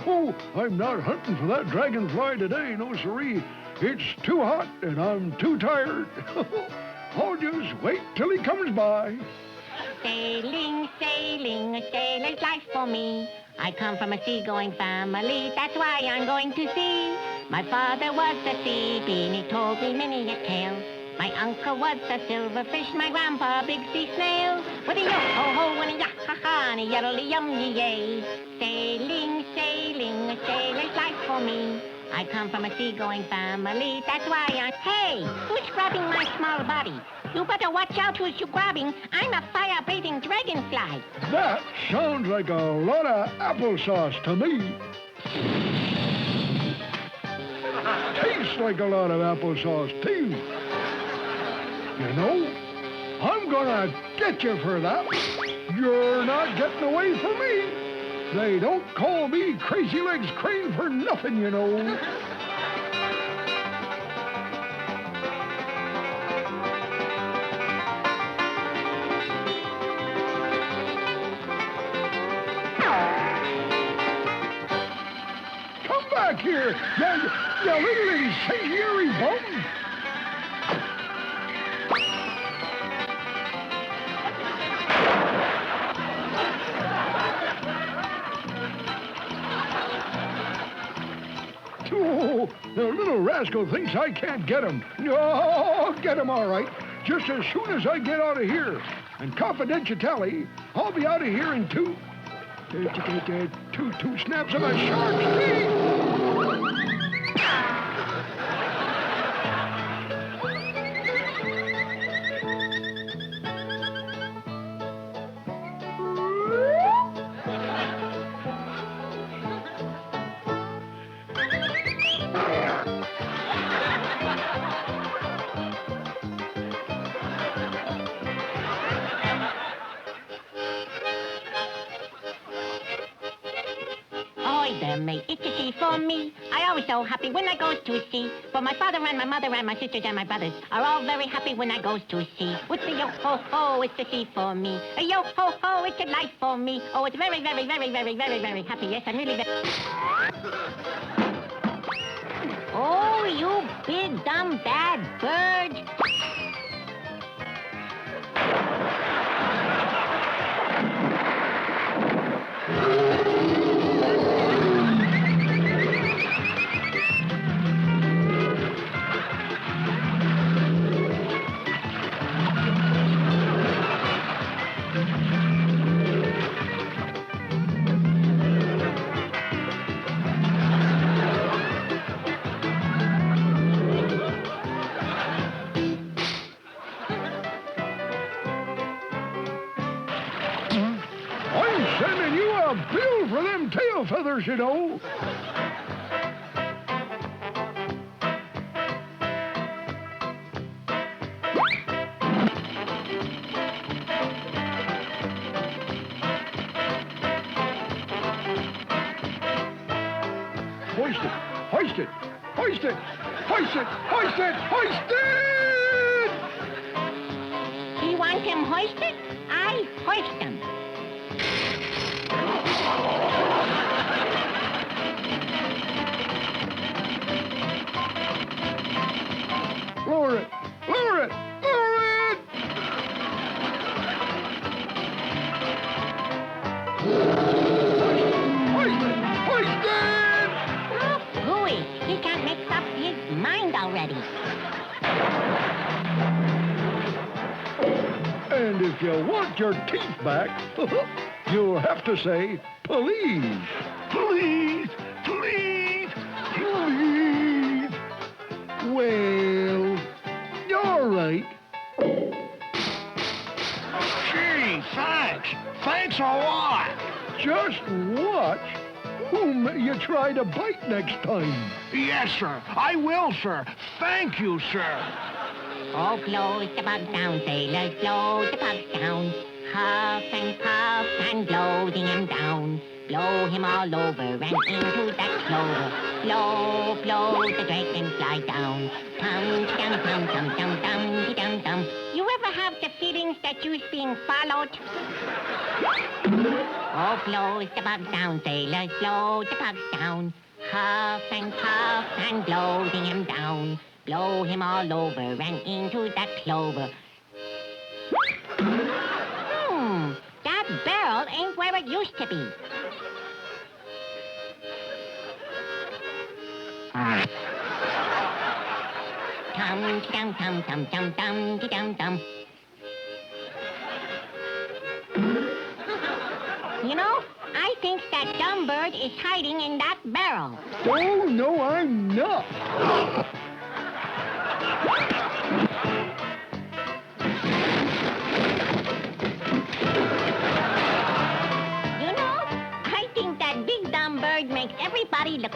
Oh, I'm not hunting for that dragonfly today, no siree. It's too hot and I'm too tired. I'll just wait till he comes by. Sailing, sailing, a sailor's life for me. I come from a seagoing family, that's why I'm going to sea. My father was a sea bean, he told me many a tale. My uncle was a silverfish, my grandpa a big sea snail. With a yo-ho-ho and a ya-ha-ha and a yiddly-yum-yay. Sailing, sailing, a sailor's life for me. I come from a seagoing family, that's why I'm... Hey, who's grabbing my small body? You better watch out who's you grabbing. I'm a fire-breathing dragonfly. That sounds like a lot of applesauce to me. Tastes like a lot of applesauce, too. You know, I'm gonna get you for that. You're not getting away from me. They don't call me Crazy Legs Crane for nothing, you know. Come back here, you little incendiary bum. Oh, the little rascal thinks I can't get him. No, I'll get him all right, just as soon as I get out of here. And confidentially, I'll be out of here in two snaps of a shark's teeth. There, mate. It's a sea for me. I always so happy when I goes to sea. For my father and my mother and my sisters and my brothers are all very happy when I goes to sea. With the yo-ho-ho, it's a sea for me. A yo-ho-ho, it's a life for me. Oh, it's very, very, very, very, very, very happy. Yes, I'm really very... Oh, you big, dumb, bad bird. I'm sending you a bill for them tail feathers, you know. Hoist it, hoist it, hoist it, hoist it, hoist it, hoist it! You want him hoisted? I hoist him. Lower it, lower it, lower it! Hoist it, hoist it! Oh, phooey. He can't make up his mind already. And if you want your teeth back, you'll have to say, please. Please, please, please. Well, all right. Gee, thanks. Thanks a lot. Just watch whom you try to bite next time. Yes, sir. I will, sir. Thank you, sir. Oh, blows the bugs down, sailors, blow the bugs down. Huff and puff and blow them down. Blow him all over and into that clover. Blow, blow the dragonfly down. Tum, tum, tum, tum, tum, tum, tum, tum. You ever have the feelings that you're being followed? Oh, blow the bugs down, sailors, blow the bugs down. Huff and blow him down. Blow him all over and into that clover. That barrel ain't where it used to be. Tum, tum, tum, tum, tum, tum, tum, tum. You know, I think that dumb bird is hiding in that barrel. Oh, no, I'm not. You know, I think that big dumb bird makes everybody look